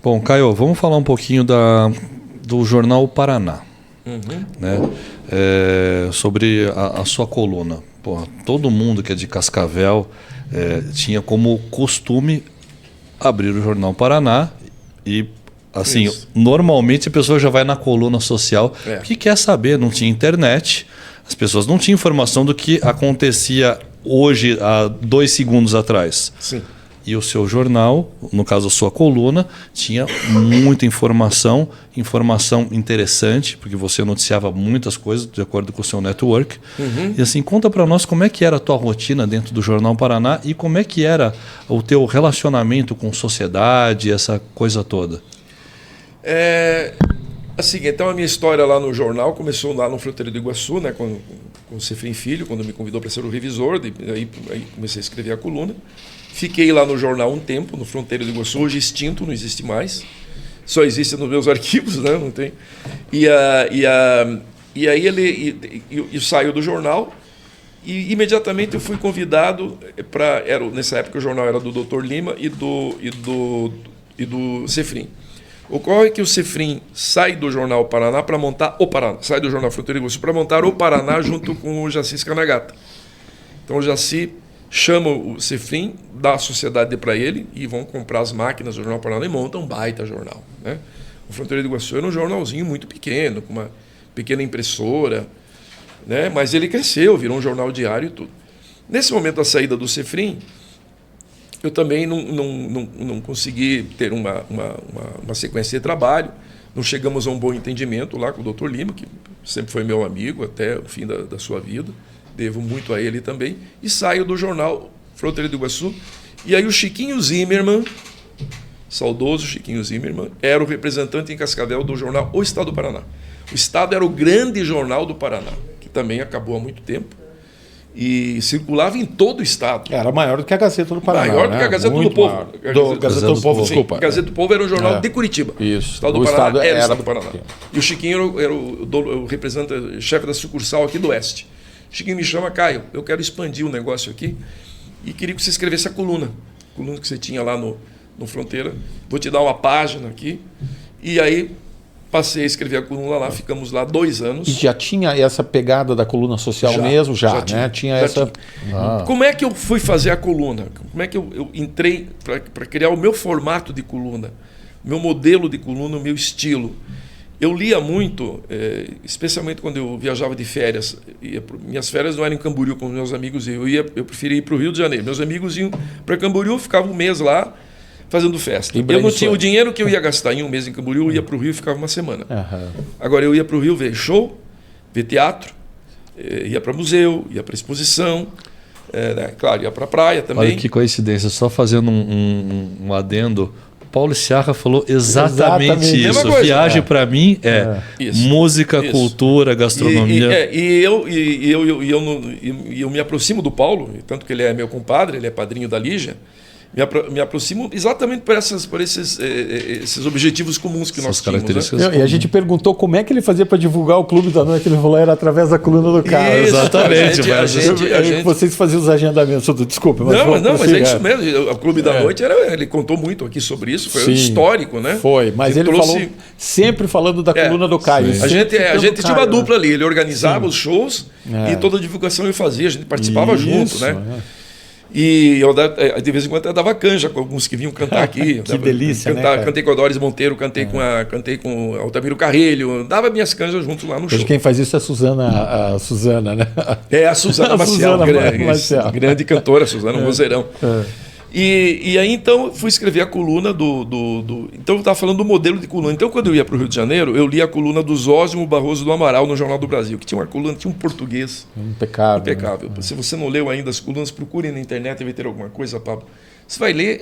Bom, Caio, vamos falar um pouquinho do Jornal Paraná, né? Sobre a sua coluna. Pô, todo mundo que é de Cascavel tinha como costume abrir o Jornal Paraná e, assim, normalmente a pessoa já vai na coluna social porque quer saber, não tinha internet, as pessoas não tinham informação do que acontecia hoje, há 2 segundos atrás. Sim. E o seu jornal, no caso a sua coluna, tinha muita informação interessante, porque você noticiava muitas coisas de acordo com o seu network. E assim, conta para nós como é que era a tua rotina dentro do Jornal Paraná e como é que era o teu relacionamento com sociedade, essa coisa toda. Assim, então a minha história lá no jornal começou lá no Fronteira do Iguaçu, né, com o Cefrim Filho, quando me convidou para ser o revisor, aí comecei a escrever a coluna. Fiquei lá no jornal um tempo, no Fronteira do Iguaçu, hoje extinto, não existe mais. Só existe nos meus arquivos, né? Não tem. E aí eu saio do jornal e imediatamente eu fui convidado para... Nessa época o jornal era do Dr. Lima e do Cefrim. Ocorre que o Cefrim sai do Jornal Paraná para montar o Paraná, sai do Jornal Fronteira do Iguaçu para montar o Paraná junto com o Jaci Scanagata. Então o Jaci chama o Cefrim, dá a sociedade para ele e vão comprar as máquinas do Jornal Paraná e montam um baita jornal, né? O Fronteira do Iguaçu era um jornalzinho muito pequeno, com uma pequena impressora, né? Mas ele cresceu, virou um jornal diário e tudo. Nesse momento da saída do Cefrim, eu também não consegui ter uma sequência de trabalho, não chegamos a um bom entendimento lá com o Dr. Lima, que sempre foi meu amigo até o fim da sua vida. Devo muito a ele também, e saio do jornal Fronteira do Iguaçu. E aí o Chiquinho Zimmermann, saudoso Chiquinho Zimmermann, era o representante em Cascavel do jornal O Estado do Paraná. O Estado era o grande jornal do Paraná, que também acabou há muito tempo, e circulava em todo o Estado. Era maior do que a Gazeta do Paraná. Maior do que a Gazeta do Povo. Gazeta do Povo, desculpa. A Gazeta do Povo era um jornal de Curitiba. Isso. O Estado do Paraná era o Estado do Paraná. E o Chiquinho era o representante, chefe da sucursal aqui do Oeste. Chiquinho me chama, Caio, eu quero expandir o negócio aqui e queria que você escrevesse a coluna que você tinha lá no Fronteira. Vou te dar uma página aqui. E aí passei a escrever a coluna lá, ficamos lá 2 anos. E já tinha essa pegada da coluna social mesmo? Já né? Tinha essa... Como é que eu fui fazer a coluna? Como é que eu entrei para criar o meu formato de coluna, o meu modelo de coluna, o meu estilo? Eu lia muito, especialmente quando eu viajava de férias. Minhas férias não eram em Camboriú com meus amigos, eu preferia ir para o Rio de Janeiro. Meus amigos iam para Camboriú, ficavam um mês lá fazendo festa. Eu não tinha o dinheiro que eu ia gastar em um mês em Camboriú, eu ia para o Rio e ficava uma semana. Agora eu ia para o Rio ver show, ver teatro, ia para museu, ia para exposição, claro, ia para a praia também. Olha que coincidência, só fazendo um adendo. Paulo Sciarra falou exatamente isso. Viagem para mim música, cultura, gastronomia. Eu me aproximo do Paulo, tanto que ele é meu compadre, ele é padrinho da Lígia. Me aproximo exatamente por esses objetivos comuns que nós tínhamos. Né? E a gente perguntou como é que ele fazia para divulgar o Clube da Noite. Ele falou era através da coluna do Caio. Exatamente. Vocês faziam os agendamentos. Desculpa. Mas é isso mesmo. O Clube da Noite, ele contou muito aqui sobre isso. Foi histórico, né? Foi, mas ele falou sempre falando da coluna do Caio. A gente tinha uma dupla ali. Ele organizava os shows e toda a divulgação eu fazia. A gente participava junto, né? E eu, de vez em quando, eu dava canja com alguns que vinham cantar aqui. Que delícia, né, cara? Cantei com a Doris Monteiro, cantei com o Altamiro Carrelho. Dava minhas canjas junto lá no show. Quem faz isso é a Suzana, né? A Suzana Maciel, grande cantora, Suzana Vozeirão. E aí, então, fui escrever a coluna Então, eu estava falando do modelo de coluna. Então, quando eu ia para o Rio de Janeiro, eu li a coluna do Zósimo Barroso do Amaral no Jornal do Brasil, que tinha uma coluna, tinha um português impecável. Né? Se você não leu ainda as colunas, procure na internet, vai ter alguma coisa, Pablo. Você vai ler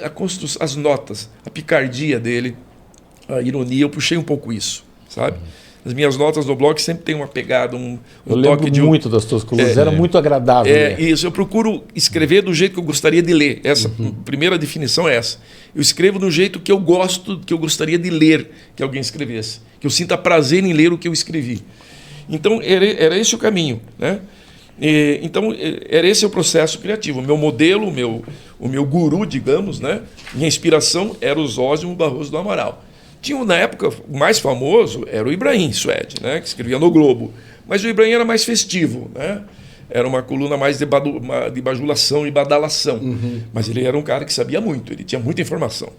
as notas, a picardia dele, a ironia. Eu puxei um pouco isso, sabe? As minhas notas no blog sempre tem uma pegada, eu toque de... Eu lembro muito das tuas colunas, era muito agradável. Isso, eu procuro escrever do jeito que eu gostaria de ler. Essa primeira definição é essa. Eu escrevo do jeito que eu gosto, que eu gostaria de ler que alguém escrevesse. Que eu sinta prazer em ler o que eu escrevi. Então, era esse o caminho, né? Então, era esse o processo criativo. O meu modelo, o meu guru, digamos, né? Minha inspiração era o Zósimo Barroso do Amaral. Tinha, na época, o mais famoso era o Ibrahim Suede, né, que escrevia no Globo. Mas o Ibrahim era mais festivo, né? Era uma coluna mais de bajulação e badalação. Mas ele era um cara que sabia muito, ele tinha muita informação.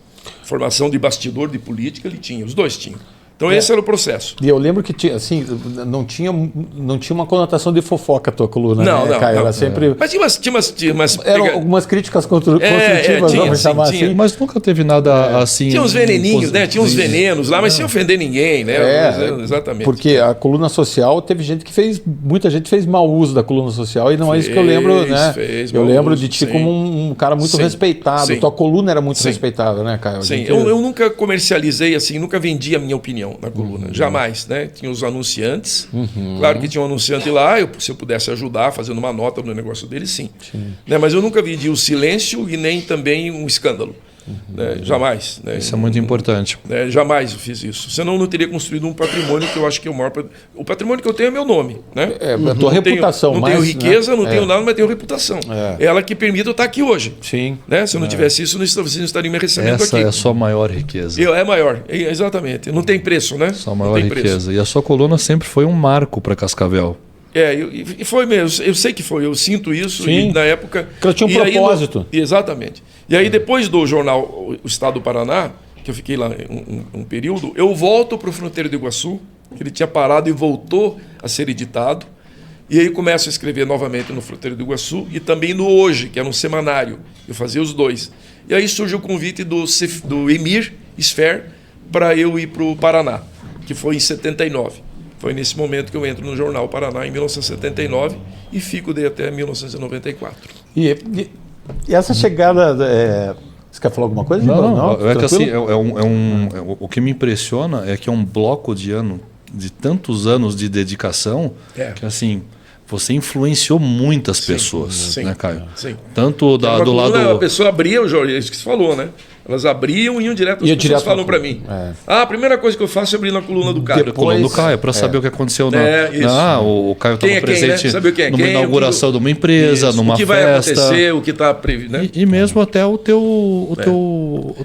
Formação de bastidor, de política, ele tinha, os dois tinham. Então esse era o processo. E eu lembro que tinha, assim, não tinha uma conotação de fofoca a tua coluna, né, Caio? Era sempre... Mas tinha umas Eram algumas críticas construtivas, vamos chamar assim. Mas nunca teve nada assim... Tinha uns veneninhos, né? Tinha uns venenos lá, mas sem ofender ninguém, né? Exatamente. Porque a coluna social, teve gente que fez... Muita gente fez mau uso da coluna social e não é isso que eu lembro, né? Eu lembro de ti como um cara muito respeitado. Sim. Tua coluna era muito respeitada, né, Caio? Sim, eu nunca comercializei assim, nunca vendi a minha opinião na coluna, jamais, né? Tinha os anunciantes, claro que tinha um anunciante lá, se eu pudesse ajudar fazendo uma nota no negócio dele, sim. Né? Mas eu nunca vendi o silêncio e nem também um escândalo, né? Jamais. Né? Isso é muito importante. Jamais eu fiz isso, senão eu não teria construído um patrimônio que eu acho que é o maior... O patrimônio que eu tenho é meu nome, né? A tua reputação. Não tenho riqueza, não tenho nada, mas tenho reputação. É ela que permite eu estar aqui hoje. Sim. Né? Se eu não tivesse isso, vocês não estariam me recebendo aqui. Essa é a sua maior riqueza. É maior, exatamente. Não tem preço, né? Sua maior riqueza. E a sua coluna sempre foi um marco para Cascavel. E foi mesmo, eu sei que foi, eu sinto isso. Sim. E na época... Porque ela tinha um propósito. Exatamente. E aí depois do jornal O Estado do Paraná, que eu fiquei lá um período, eu volto para o Fronteira do Iguaçu, que ele tinha parado e voltou a ser editado. E aí começo a escrever novamente no Fronteira do Iguaçu e também no Hoje, que era um semanário. Eu fazia os dois. E aí surge o convite do Emir Sfer para eu ir para o Paraná, que foi em 79. Foi nesse momento que eu entro no Jornal Paraná, em 1979, e fico daí até 1994. E essa chegada... Você quer falar alguma coisa? Não. É que assim, o que me impressiona é que é um bloco de tantos anos de dedicação que assim... Você influenciou muitas pessoas, né, Caio? Sim. Tanto do lado... A pessoa abria o jornal, isso que você falou, né? Elas abriam e iam direto, as pessoas falam para mim. A primeira coisa que eu faço é abrir na coluna do Caio. Coluna do Caio, para saber o que aconteceu. O Caio estava presente numa inauguração de uma empresa, numa festa. O que vai acontecer, o que está previsto. Né? E mesmo até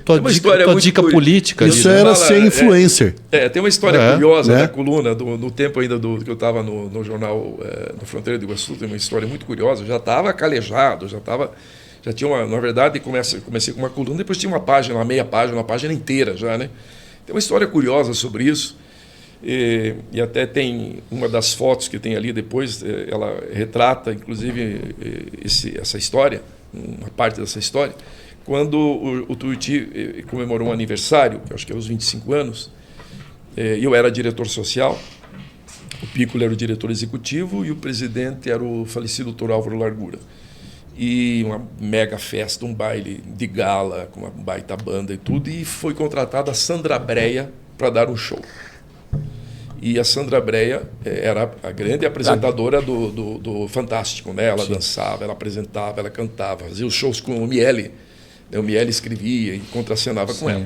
tua dica política. Isso era ser influencer. Tem uma história curiosa da coluna, no tempo ainda que eu estava no jornal no Fronteira do Iguaçu, tem uma história muito curiosa. Eu já estava calejado, já tinha na verdade, comecei com uma coluna, depois tinha uma página, meia página, uma página inteira já, né? Tem uma história curiosa sobre isso, e até tem uma das fotos que tem ali depois, ela retrata, inclusive, essa história, uma parte dessa história, quando o Tuiuti comemorou um aniversário, que eu acho que é os 25 anos, eu era diretor social, o Piccolo era o diretor executivo e o presidente era o falecido Dr. Álvaro Largura. E uma mega festa, um baile de gala, com uma baita banda e tudo, e foi contratada a Sandra Breia para dar um show. E a Sandra Breia era a grande apresentadora do Fantástico, né? Ela dançava, ela apresentava, ela cantava, fazia os shows com o Miele. O Miele escrevia e contracenava com ela.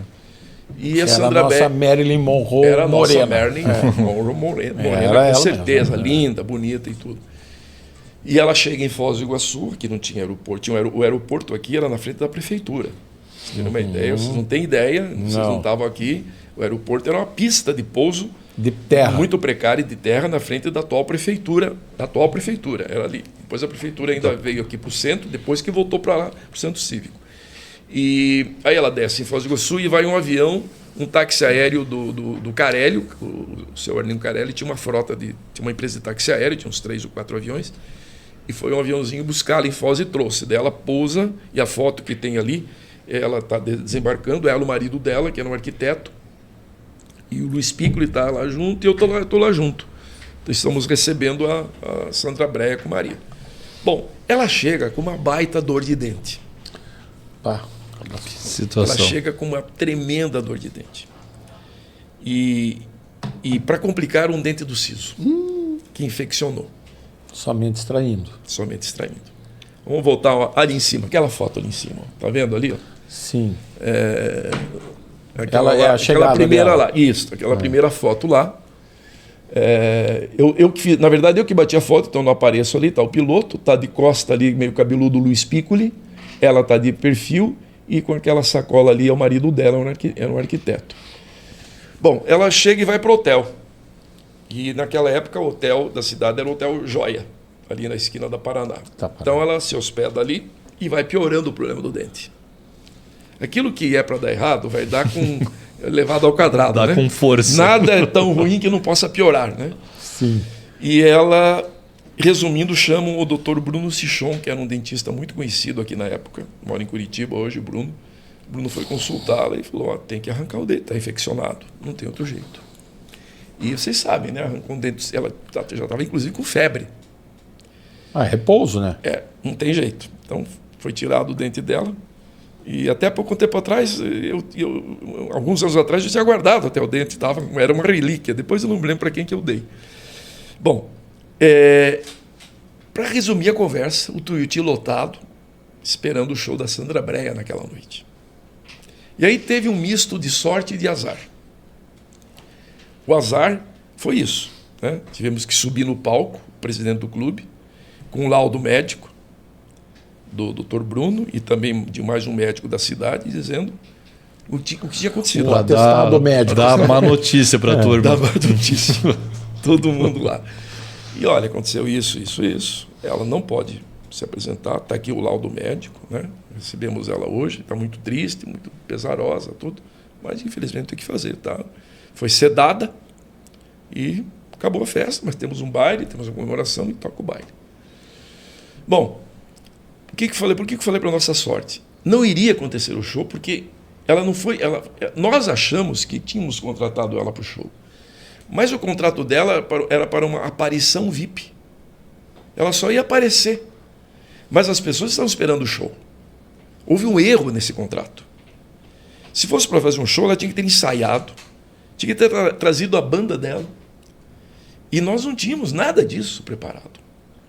E a Sandra Breia... Era a nossa Marilyn Monroe Era a nossa morena. Marilyn Monroe morena, com certeza, linda, bonita e tudo. E ela chega em Foz do Iguaçu, que não tinha aeroporto. Tinha o aeroporto aqui, era na frente da prefeitura. Vocês têm uma ideia? Vocês não têm ideia, vocês não estavam aqui. O aeroporto era uma pista de pouso de terra, muito precária, de terra, na frente da atual prefeitura. Era ali. Depois a prefeitura ainda veio aqui para o centro, depois que voltou para lá, para o centro cívico. E aí ela desce em Foz do Iguaçu e vai um avião, um táxi aéreo do Carelli. O seu Arlindo Carelli tinha uma frota, tinha uma empresa de táxi aéreo, tinha uns 3 ou 4 aviões. E foi um aviãozinho buscar ali em Foz e trouxe. Daí ela pousa, e a foto que tem ali, ela está desembarcando, ela, o marido dela, que era um arquiteto, e o Luiz Piccolo está lá junto, e eu estou lá junto. Então estamos recebendo a Sandra Breia com Maria. Bom, ela chega com uma baita dor de dente. Que situação. Ela chega com uma tremenda dor de dente. E para complicar, um dente do siso, que infeccionou. Somente extraindo. Vamos voltar ali em cima, aquela foto ali em cima. Tá vendo ali? Ó? Sim. Aquela primeira lá. Isso, aquela primeira foto lá. Na verdade, eu que bati a foto, então não apareço ali. Tá o piloto, tá de costa ali, meio cabeludo, Luiz Piccoli. Ela tá de perfil e com aquela sacola ali, é o marido dela, era um arquiteto. Bom, ela chega e vai para o hotel. E naquela época o hotel da cidade era o Hotel Joia, ali na esquina da Paraná. Então ela se hospeda ali e vai piorando o problema do dente. Aquilo que é para dar errado vai dar com elevado ao quadrado. Dá né? com força. Nada é tão ruim que não possa piorar. Né? Sim. E ela, resumindo, chamam o Dr. Bruno Sichon, que era um dentista muito conhecido aqui na época, mora em Curitiba hoje, o Bruno. O Bruno foi consultá-la e falou, tem que arrancar o dente, está infeccionado, não tem outro jeito. E vocês sabem, né? Arrancou um dente, ela já estava inclusive com febre. Repouso, né? Não tem jeito. Então foi tirado o dente dela. E até pouco tempo atrás, alguns anos atrás, eu tinha guardado até o dente, era uma relíquia. Depois eu não me lembro para quem que eu dei. Bom, para resumir a conversa, o Tuiuti lotado, esperando o show da Sandra Brea naquela noite. E aí teve um misto de sorte e de azar. O azar foi isso. Né? Tivemos que subir no palco, o presidente do clube, com um laudo médico do Dr. Bruno e também de mais um médico da cidade, dizendo o que tinha acontecido. O atestado médico. Dá má notícia para a turma. Dá má notícia. Todo mundo lá. E olha, aconteceu isso. Ela não pode se apresentar. Está aqui o laudo médico. Né? Recebemos ela hoje. Está muito triste, muito pesarosa, tudo. Mas, infelizmente, tem que fazer. Tá? Foi sedada e acabou a festa. Mas temos um baile, temos uma comemoração e toca o baile. Bom, por que eu falei para nossa sorte? Não iria acontecer o show porque ela não foi. Nós achamos que tínhamos contratado ela para o show. Mas o contrato dela era para uma aparição VIP. Ela só ia aparecer. Mas as pessoas estavam esperando o show. Houve um erro nesse contrato. Se fosse para fazer um show, ela tinha que ter ensaiado, tinha que ter trazido a banda dela. E nós não tínhamos nada disso preparado.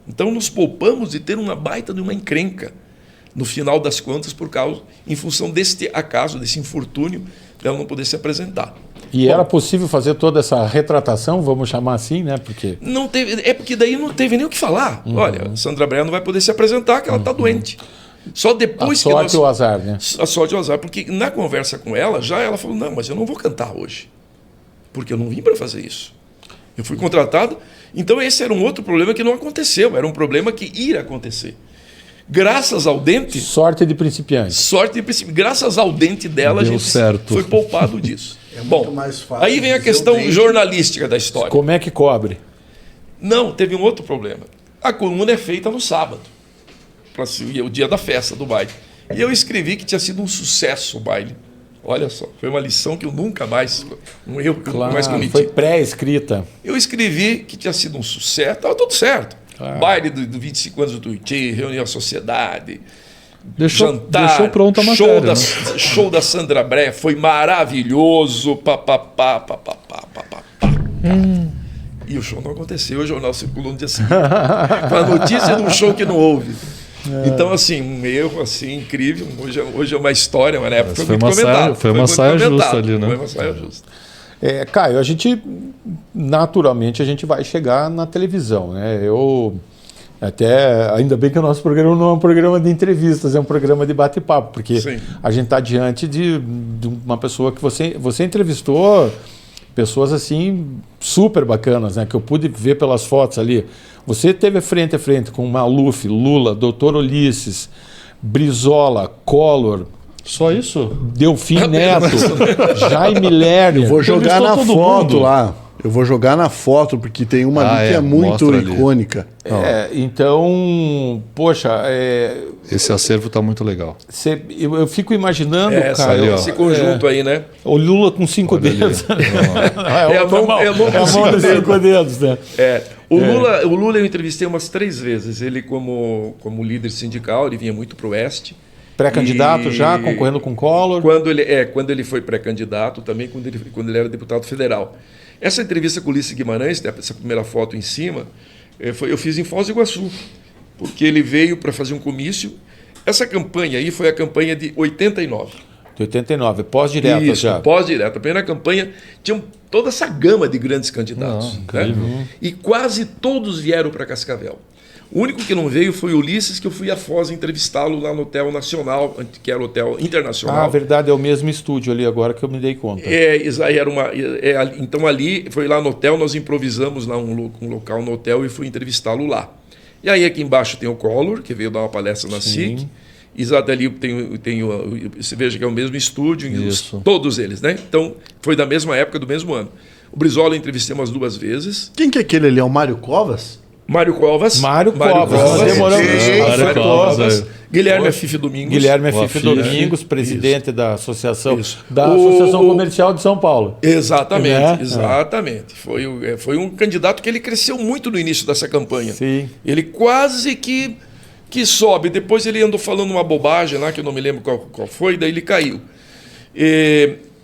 Então nos poupamos de ter uma baita de uma encrenca, no final das contas, em função desse acaso, desse infortúnio, dela não poder se apresentar. E era possível fazer toda essa retratação, vamos chamar assim, né? Porque não teve, porque daí não teve nem o que falar. Olha, Sandra Brea não vai poder se apresentar, que ela está doente. Só depois a sorte ou o azar, né? A sorte ou o azar, porque na conversa com ela, ela falou, não, mas eu não vou cantar hoje, porque eu não vim para fazer isso. Eu fui contratado, então esse era um outro problema que não aconteceu, era um problema que ia acontecer. Graças ao dente... Sorte de principiante. Graças ao dente dela, Deu a gente certo. foi poupado disso. Muito mais fácil aí vem a questão jornalística da história. Como é que cobre? Não, teve um outro problema. A coluna é feita no sábado, o dia da festa, do baile. E eu escrevi que tinha sido um sucesso o baile. Olha só, foi uma lição que eu nunca mais... Um erro que eu nunca mais cometi. Foi pré-escrita. Eu escrevi que tinha sido um sucesso, estava tudo certo. Claro. Baile do 25 anos do Tuiuti, reunião à sociedade, jantar, deixou pronta a matéria, show da Sandra Brea, foi maravilhoso, papapá. E o show não aconteceu, o jornal circulou no dia seguinte, com a notícia de um show que não houve. Então, assim, um erro assim, incrível. Hoje é uma história, mas na época foi muito comentado. Foi uma saia justa ali, né? Foi uma saia justa. Caio, naturalmente a gente vai chegar na televisão, né? Ainda bem que o nosso programa não é um programa de entrevistas, é um programa de bate-papo, porque Sim. A gente está diante de uma pessoa que você entrevistou pessoas assim super bacanas, né? Que eu pude ver pelas fotos ali. Você teve frente a frente com Maluf, Lula, Dr. Ulisses, Brizola, Collor. Só isso? Delfim Neto, Jaime Lerner. Eu vou jogar na foto lá. Eu vou jogar na foto, porque tem uma ali que é muito icônica. Então, poxa... Esse acervo está muito legal. Eu fico imaginando, cara... Esse conjunto aí, né? O Lula com 5 dedos. É a mão com 5 dedos, né? O Lula eu entrevistei umas 3 vezes. Ele como líder sindical, ele vinha muito para o Oeste. Pré-candidato já, concorrendo com Collor? Quando ele foi pré-candidato, também quando ele era deputado federal. Essa entrevista com o Ulisses Guimarães, essa primeira foto em cima, eu fiz em Foz do Iguaçu, porque ele veio para fazer um comício. Essa campanha aí foi a campanha de 89. De 89, pós-direta já. Pós-direta. A primeira campanha tinha toda essa gama de grandes candidatos. Né? E quase todos vieram para Cascavel. O único que não veio foi o Ulisses, que eu fui a Foz entrevistá-lo lá no Hotel Nacional, que era o Hotel Internacional. Ah, verdade, é o mesmo estúdio ali agora que eu me dei conta. Então ali, foi lá no hotel, nós improvisamos lá um local no hotel e fui entrevistá-lo lá. E aí aqui embaixo tem o Collor, que veio dar uma palestra na SIC. Exato, ali você veja que é o mesmo estúdio, todos eles, né? Então, foi da mesma época, do mesmo ano. O Brizola eu entrevistei umas 2 vezes. Quem que é aquele ali? É o Mário Covas? Mário Covas. Guilherme Afife Domingos. Guilherme Afife Domingos, presidente da Associação Comercial de São Paulo. Exatamente, exatamente. Foi um candidato que ele cresceu muito no início dessa campanha. Sim. Ele quase que sobe. Depois ele andou falando uma bobagem lá, que eu não me lembro qual foi, daí ele caiu.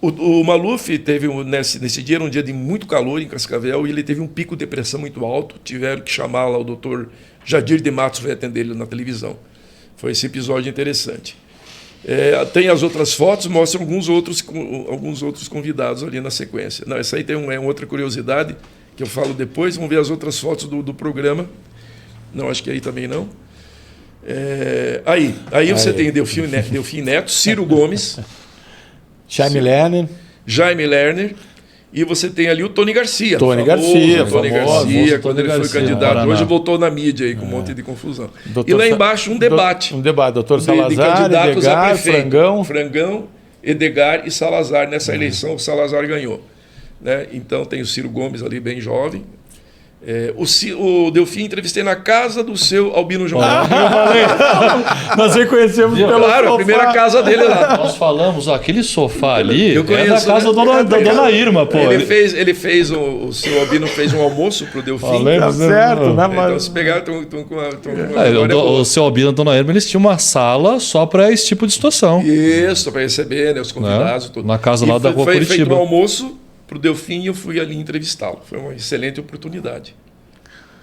O Maluf teve, nesse dia, era um dia de muito calor em Cascavel, e ele teve um pico de pressão muito alto. Tiveram que chamar lá o doutor Jadir de Matos, foi atender ele na televisão. Foi esse episódio interessante. Tem as outras fotos, mostram alguns outros convidados ali na sequência. Não, essa aí tem uma outra curiosidade, que eu falo depois. Vamos ver as outras fotos do programa. Não, acho que aí também não. Aí você tem Delfim Neto, Ciro Gomes... Jaime Lerner. E você tem ali o Tony Garcia. Tony Garcia, quando ele foi candidato. Hoje voltou na mídia aí com um monte de confusão. E lá embaixo um debate. Doutor Salazar, Edgar, Frangão, Edgar e Salazar. Nessa eleição o Salazar ganhou. Né? Então tem o Ciro Gomes ali bem jovem. O Delfim entrevistei na casa do seu Albino João. Nós reconhecemos pelo sofá. A primeira casa dele lá. Nós falamos, aquele sofá ali é da casa da dona Irma, pô. Ele fez o seu Albino fez um almoço pro Delfim. Tá certo, né? Então se pegar, estão com o seu Albino e a dona Irma, eles tinham uma sala só para esse tipo de situação. Isso, para receber, né, os convidados. Na casa lá da Rua Curitiba. Foi feito um almoço para o Delfim e eu fui ali entrevistá-lo. Foi uma excelente oportunidade.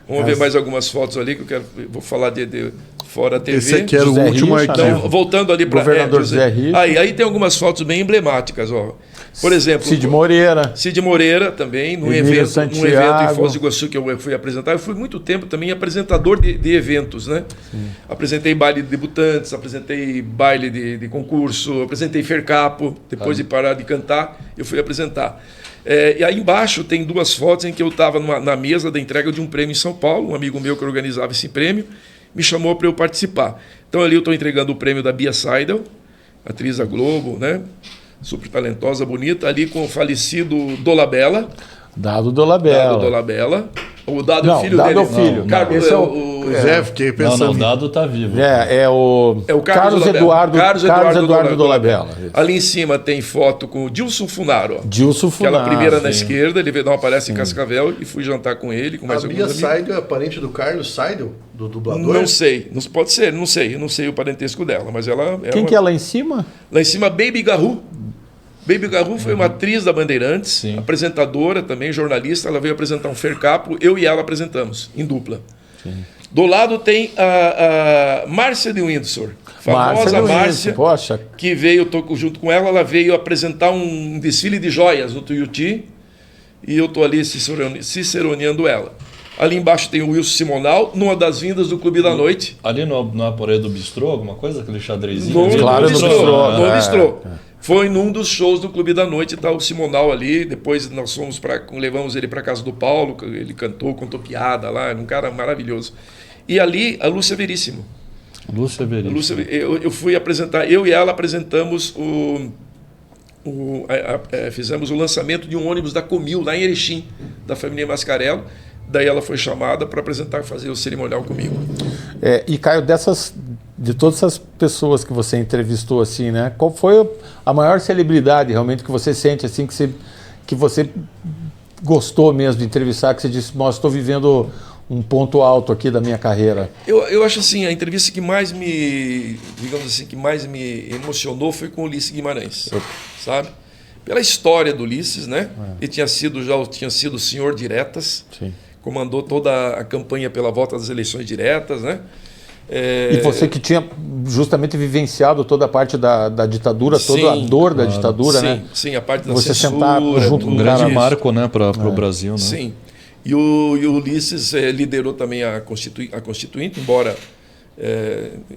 Vamos ver mais algumas fotos ali que vou falar de fora a TV. Esse aqui era o último arquivo. Então, voltando ali para governador Zé Richa. Aí tem algumas fotos bem emblemáticas, ó. Por exemplo, Cid Moreira também, num evento em Foz do Iguaçu que eu fui apresentar. Eu fui muito tempo também apresentador de eventos, né? Apresentei baile de debutantes, apresentei baile de concurso, apresentei Fercapo. Depois de parar de cantar, eu fui apresentar. E aí embaixo tem 2 fotos em que eu estava na mesa da entrega de um prêmio em São Paulo. Um amigo meu que organizava esse prêmio me chamou para eu participar. Então ali eu estou entregando o prêmio da Bia Seidel, atriz da Globo, né? Super talentosa, bonita, ali com o falecido Dolabella. Dado Dolabella. O Dado, filho dele. Filho. Carlos, fiquei pensando. Não, o Dado tá vivo. É o Carlos Eduardo Dolabella. Ali em cima tem foto com o Dilson Funaro. Aquela primeira na esquerda, ele veio dar uma palestra em Cascavel e fui jantar com ele, com mais alguns amigos. A Bia Seidel é parente do Carlos Seidel, do dublador? Não sei, pode ser, não sei o parentesco dela, mas ela é Quem que é lá em cima? Lá em cima, Baby Garru. Baby Garru foi uma atriz da Bandeirantes, apresentadora também, jornalista. Ela veio apresentar um Fercapo, eu e ela apresentamos, em dupla. Sim. Do lado tem a Márcia de Windsor, famosa Márcia, que veio, junto com ela, ela veio apresentar um desfile de joias no Tuiuti, e eu estou ali ciceroneando ela. Ali embaixo tem o Wilson Simonal, numa das vindas do Clube da Noite. Ali no Aporé do Bistrô, alguma coisa? Aquele xadrezinho? No Bistrô. Foi num dos shows do Clube da Noite, tá o Simonal ali. Depois nós levamos ele para casa do Paulo, ele contou piada lá, um cara maravilhoso. E ali a Lúcia Veríssimo. Eu fui apresentar, eu e ela apresentamos fizemos o lançamento de um ônibus da Comil lá em Erechim, da família Mascarello. Daí ela foi chamada para apresentar, fazer o cerimonial comigo. E Caio, de todas essas pessoas que você entrevistou, assim, né? Qual foi a maior celebridade realmente que você sente, assim, que você gostou mesmo de entrevistar, que você disse, nossa, estou vivendo um ponto alto aqui da minha carreira? Eu acho assim, a entrevista que mais me emocionou foi com o Ulisses Guimarães, sabe? Pela história do Ulisses, né? Ele tinha sido senhor diretas. Sim. Comandou toda a campanha pela volta das eleições diretas, né? E você que tinha justamente vivenciado toda a parte da ditadura, toda a dor da ditadura, né? Sim, a parte da você censura. Sentar junto com um grande marco, né, para o Brasil, né? Sim. E o Ulisses liderou também a Constituinte, embora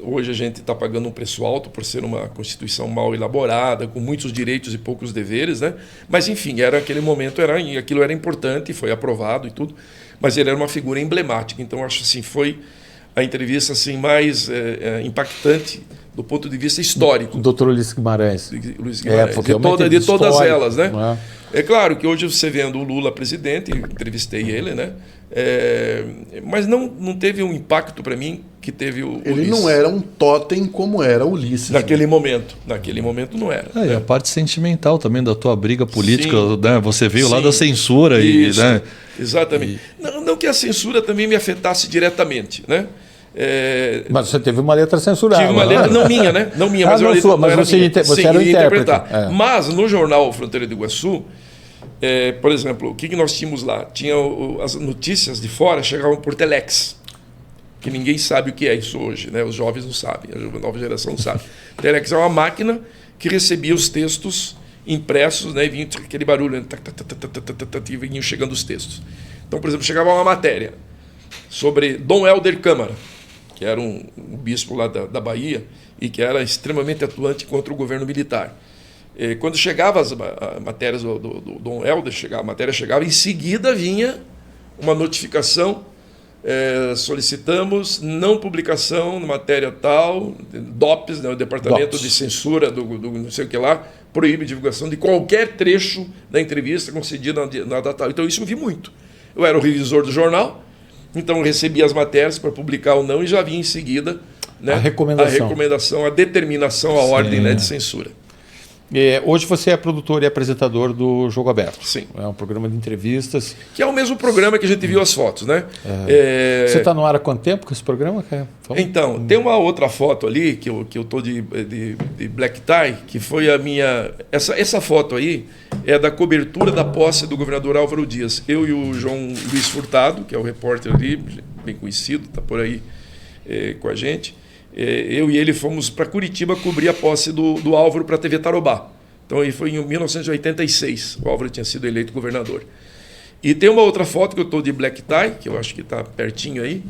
hoje a gente está pagando um preço alto por ser uma Constituição mal elaborada, com muitos direitos e poucos deveres, né? Mas, enfim, aquele momento aquilo era importante, foi aprovado e tudo, mas ele era uma figura emblemática. Então, acho assim, foi a entrevista assim, mais impactante do ponto de vista histórico. Dr. Ulisses Guimarães. De todas elas, né? É claro que hoje você vendo o Lula presidente, entrevistei ele, né? Mas não teve um impacto para mim que teve o Ulisses. Ele não era um totem como era o Ulisses. Naquele momento não era. E a parte sentimental também da tua briga política, né? Você veio lá da censura. Isso, né? Exatamente. Não que a censura também me afetasse diretamente, né? Mas você teve uma letra censurada. Tive uma letra, não minha, né? Não minha, mas você era o intérprete. Mas no jornal Fronteira do Iguaçu, por exemplo, o que nós tínhamos lá? Tinha as notícias de fora chegavam por telex, que ninguém sabe o que é isso hoje, né? Os jovens não sabem, a nova geração não sabe. Telex é uma máquina que recebia os textos impressos, né? E vinha aquele barulho, e vinham chegando os textos. Então, por exemplo, chegava uma matéria sobre Dom Helder Câmara, que era um bispo lá da Bahia e que era extremamente atuante contra o governo militar. Quando chegavam as matérias do Dom Helder, a matéria chegava, em seguida vinha uma notificação, solicitamos não publicação na matéria tal, DOPS, né, o Departamento de Censura do não sei o que lá, proíbe divulgação de qualquer trecho da entrevista concedida na data tal. Então isso eu vi muito. Eu era o revisor do jornal, então eu recebia as matérias para publicar ou não e já vinha em seguida, né, a recomendação, a determinação, a ordem, né, de censura. Hoje você é produtor e apresentador do Jogo Aberto. Sim. É um programa de entrevistas. Que é o mesmo programa que a gente viu as fotos, né? Você está no ar há quanto tempo com esse programa? Então, tem uma outra foto ali que eu estou de black tie, que foi a minha... Essa foto aí é da cobertura da posse do governador Álvaro Dias. Eu e o João Luiz Furtado, que é o repórter ali, bem conhecido, está por aí com a gente. Eu e ele fomos para Curitiba cobrir a posse do Álvaro para a TV Tarobá. Então, aí foi em 1986, o Álvaro tinha sido eleito governador. E tem uma outra foto que eu estou de black tie, que eu acho que está pertinho aí.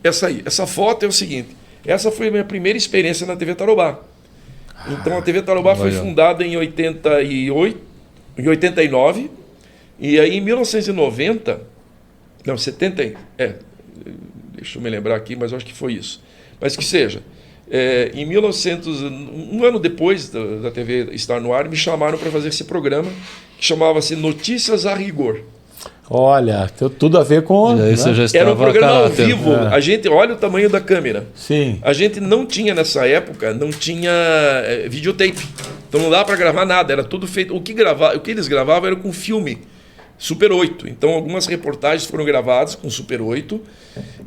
Essa foto é o seguinte, essa foi a minha primeira experiência na TV Tarobá. Então, a TV Tarobá foi fundada em 89, e aí em 1990, não, 70, deixa eu me lembrar aqui, mas eu acho que foi isso. Mas que seja, em 1900, um ano depois da TV estar no ar, me chamaram para fazer esse programa que chamava-se Notícias a Rigor. Olha, tem tudo a ver com... Né? Era um programa ao vivo. A gente, olha o tamanho da câmera. Sim. A gente não tinha, nessa época, não tinha videotape. Então não dava para gravar nada, era tudo feito... O que eles gravavam era com filme. Super 8. Então algumas reportagens foram gravadas com Super 8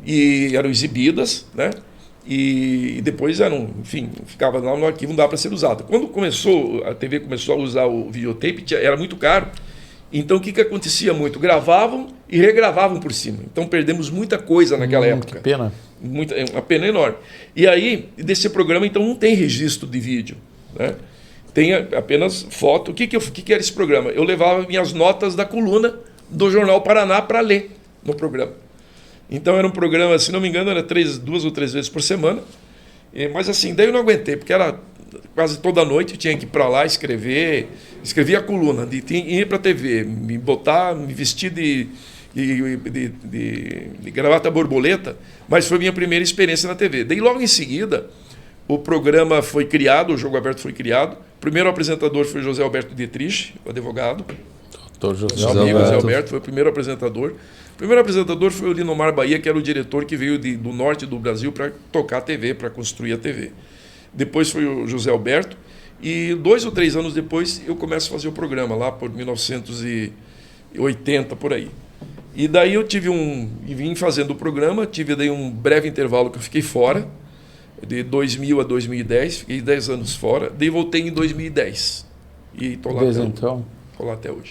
e eram exibidas, né? E depois ficava lá no arquivo, não dava para ser usado. Quando a TV começou a usar o videotape, era muito caro. Então o que acontecia muito? Gravavam e regravavam por cima. Então perdemos muita coisa naquela época. Que pena. Uma pena enorme. E aí, desse programa, então, não tem registro de vídeo, né? Tem apenas foto. O que era esse programa? Eu levava minhas notas da coluna do Jornal Paraná para ler no programa. Então era um programa, se não me engano, era 2 ou 3 vezes por semana. Mas assim, daí eu não aguentei, porque era quase toda noite, eu tinha que ir para lá escrevia a coluna, ir para a TV, me vestir de gravata borboleta, mas foi minha primeira experiência na TV. Daí logo em seguida, o programa foi criado, o Jogo Aberto foi criado. O primeiro apresentador foi José Alberto Dietrich, o advogado. José Alberto foi o primeiro apresentador. O primeiro apresentador foi o Linomar Bahia, que era o diretor que veio do norte do Brasil para tocar a TV, para construir a TV. Depois foi o José Alberto. E 2 ou 3 anos depois eu começo a fazer o programa, lá por 1980, por aí. E daí eu vim fazendo o programa, tive daí um breve intervalo que eu fiquei fora, de 2000 a 2010, fiquei 10 anos fora, daí voltei em 2010. E estou lá, então. Tô lá até hoje.